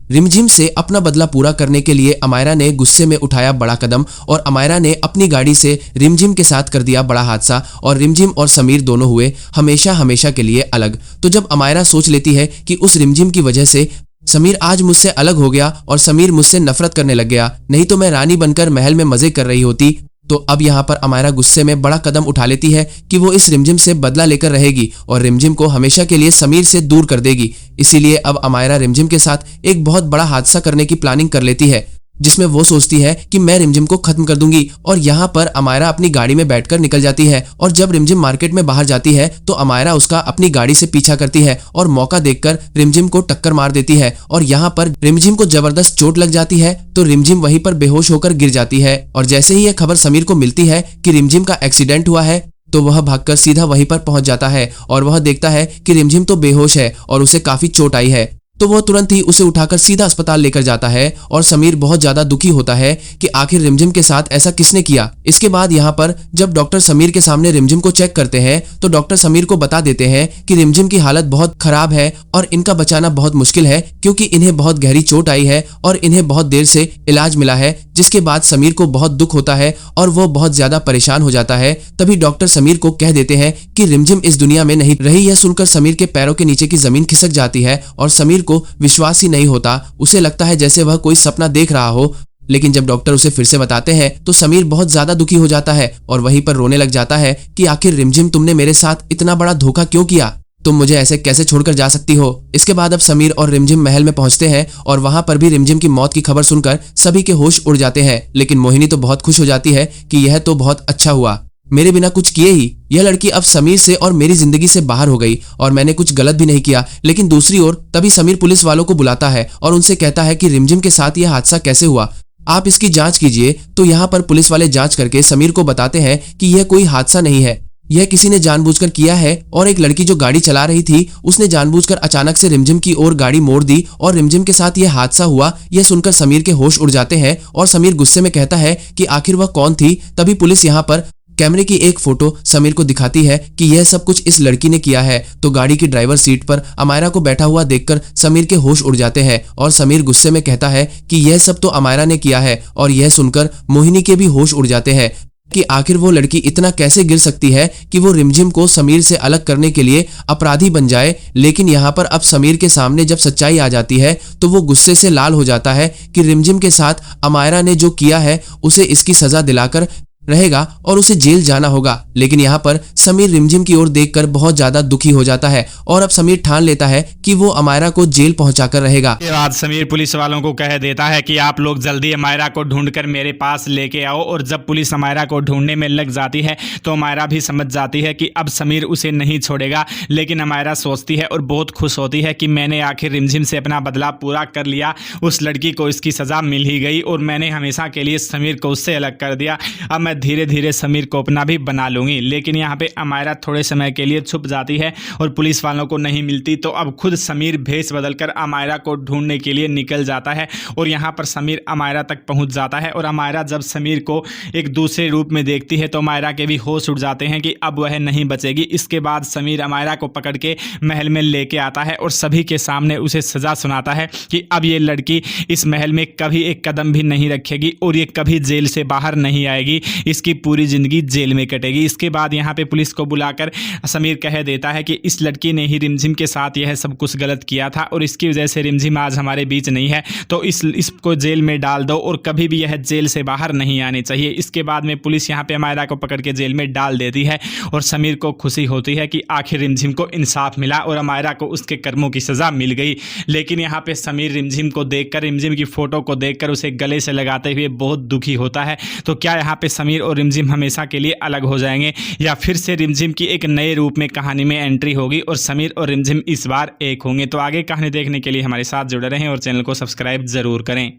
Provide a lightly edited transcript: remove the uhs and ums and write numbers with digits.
रिमझिम से अपना बदला पूरा करने के लिए अमायरा ने गुस्से में उठाया बड़ा कदम और अमायरा ने अपनी गाड़ी से रिमझिम के साथ कर दिया बड़ा हादसा और रिमझिम और समीर दोनों हुए हमेशा हमेशा के लिए अलग। तो जब अमायरा सोच लेती है कि उस रिमझिम की वजह से समीर आज मुझसे अलग हो गया और समीर मुझसे नफरत करने लग गया, नहीं तो मैं रानी बनकर महल में मजे कर रही होती, तो अब यहाँ पर अमायरा गुस्से में बड़ा कदम उठा लेती है कि वो इस रिमझिम से बदला लेकर रहेगी और रिमझिम को हमेशा के लिए समीर से दूर कर देगी। इसीलिए अब अमायरा रिमझिम के साथ एक बहुत बड़ा हादसा करने की प्लानिंग कर लेती है, जिसमें वो सोचती है कि मैं रिमझिम को खत्म कर दूंगी। और यहाँ पर अमायरा अपनी गाड़ी में बैठकर निकल जाती है और जब रिमझिम मार्केट में बाहर जाती है तो अमायरा उसका अपनी गाड़ी से पीछा करती है और मौका देखकर रिमझिम को टक्कर मार देती है और यहाँ पर रिमझिम को जबरदस्त चोट लग जाती है तो रिमझिम वहीं पर बेहोश होकर गिर जाती है। और जैसे ही यह खबर समीर को मिलती है कि रिमझिम का एक्सीडेंट हुआ है तो वह भागकर सीधा वहीं पर पहुंच जाता है और वह देखता है कि रिमझिम तो बेहोश है और उसे काफी चोट आई है, तो वह तुरंत ही उसे उठाकर सीधा अस्पताल लेकर जाता है और समीर बहुत ज्यादा दुखी होता है कि आखिर रिमझिम के साथ ऐसा किसने किया। इसके बाद यहाँ पर जब डॉक्टर समीर के सामने रिमझिम को चेक करते हैं तो डॉक्टर समीर को बता देते हैं कि रिमझिम की हालत बहुत खराब है और इनका बचाना बहुत मुश्किल है क्योंकि इन्हें बहुत गहरी चोट आई है और इन्हें बहुत देर से इलाज मिला है। जिसके बाद समीर को बहुत दुख होता है और वो बहुत ज्यादा परेशान हो जाता है। तभी डॉक्टर समीर को कह देते हैं कि रिमझिम इस दुनिया में नहीं रही। यह सुनकर समीर के पैरों के नीचे की जमीन खिसक जाती है और समीर को विश्वास ही नहीं होता। उसे लगता है जैसे वह कोई सपना देख रहा हो, लेकिन जब डॉक्टर उसे फिर से बताते हैं तो समीर बहुत ज्यादा दुखी हो जाता है और वहीं पर रोने लग जाता है कि आखिर रिमझिम तुमने मेरे साथ इतना बड़ा धोखा क्यों किया, तुम मुझे ऐसे कैसे छोड़कर जा सकती हो। इसके बाद अब समीर और रिमझिम महल में पहुंचते हैं और वहां पर भी रिमझिम की मौत की खबर सुनकर सभी के होश उड़ जाते हैं। लेकिन मोहिनी तो बहुत खुश हो जाती है कि यह तो बहुत अच्छा हुआ, मेरे बिना कुछ किए ही यह लड़की अब समीर से और मेरी जिंदगी से बाहर हो गई और मैंने कुछ गलत भी नहीं किया। लेकिन दूसरी ओर तभी समीर पुलिस वालों को बुलाता है और उनसे कहता है कि रिमझिम के साथ यह हादसा कैसे हुआ, आप इसकी जांच कीजिए। तो यहाँ पर पुलिस वाले जांच करके समीर को बताते हैं कि यह कोई हादसा नहीं है, यह किसी ने जानबूझकर किया है और एक लड़की जो गाड़ी चला रही थी उसने जानबूझकर अचानक से रिमझिम की ओर गाड़ी मोड़ दी और रिमझिम के साथ यह हादसा हुआ। यह सुनकर समीर के होश उड़ जाते हैं और समीर गुस्से में कहता है कि आखिर वह कौन थी। तभी पुलिस यहाँ पर कैमरे की एक फोटो समीर को दिखाती है कि यह सब कुछ इस लड़की ने किया है। तो गाड़ी की ड्राइवर सीट पर अमायरा को बैठा हुआ देखकर समीर के होश उड़ जाते हैं और समीर गुस्से में कहता है कि यह सब तो अमायरा ने किया है। और यह सुनकर मोहिनी के भी होश उड़ जाते हैं कि आखिर वो लड़की इतना कैसे गिर सकती है कि वो रिमझिम को समीर से अलग करने के लिए अपराधी बन जाए। लेकिन यहाँ पर अब समीर के सामने जब सच्चाई आ जाती है तो वो गुस्से से लाल हो जाता है कि रिमझिम के साथ अमायरा ने जो किया है उसे इसकी सजा दिलाकर रहेगा और उसे जेल जाना होगा। लेकिन यहाँ पर समीर रिमझिम की ओर देखकर बहुत ज्यादा दुखी हो जाता है और अब समीर ठान लेता है कि वो अमायरा को जेल पहुंचाकर रहेगा। इसके बाद समीर पुलिस वालों को कह देता है कि आप लोग जल्दी अमायरा को ढूंढकर मेरे पास लेके आओ। और जब पुलिस अमायरा को ढूंढने में लग जाती है तो अमायरा भी समझ जाती है कि अब समीर उसे नहीं छोड़ेगा। लेकिन अमायरा सोचती है और बहुत खुश होती है कि मैंने आखिर रिमझिम से अपना बदला पूरा कर लिया, उस लड़की को इसकी सजा मिल ही गई और मैंने हमेशा के लिए समीर को उससे अलग कर दिया। अब मैं धीरे धीरे समीर को अपना भी बना लूंगी। लेकिन यहाँ पे अमायरा थोड़े समय के लिए छुप जाती है और पुलिस वालों को नहीं मिलती तो अब खुद समीर भेष बदलकर अमायरा को ढूंढने के लिए निकल जाता है। और यहाँ पर समीर अमायरा तक पहुँच जाता है और अमायरा जब समीर को एक दूसरे रूप में देखती है तो अमायरा के भी होश उड़ जाते हैं कि अब वह नहीं बचेगी। इसके बाद समीर अमायरा को पकड़ के महल में लेके आता है और सभी के सामने उसे सजा सुनाता है कि अब ये लड़की इस महल में कभी एक कदम भी नहीं रखेगी और ये कभी जेल से बाहर नहीं आएगी, इसकी पूरी जिंदगी जेल में कटेगी। इसके बाद यहाँ पे पुलिस को बुलाकर समीर कह देता है कि इस लड़की ने ही रिमझिम के साथ यह सब कुछ गलत किया था और इसकी वजह से रिमझिम आज हमारे बीच नहीं है, तो इसको जेल में डाल दो और कभी भी यह जेल से बाहर नहीं आनी चाहिए। इसके बाद में पुलिस यहाँ पे अमायरा को पकड़ के जेल में डाल देती है और समीर को खुशी होती है कि आखिर रिमझिम को इंसाफ मिला और अमायरा को उसके कर्मों की सजा मिल गई। लेकिन यहाँ पे समीर रिमझिम को देखकर, रिमझिम की फोटो को देखकर उसे गले से लगाते हुए बहुत दुखी होता है। तो क्या यहाँ पे समीर और रिमझिम हमेशा के लिए अलग हो जाएंगे या फिर से रिमझिम की एक नए रूप में कहानी में एंट्री होगी और समीर और रिमझिम इस बार एक होंगे? तो आगे कहानी देखने के लिए हमारे साथ जुड़े रहें और चैनल को सब्सक्राइब जरूर करें।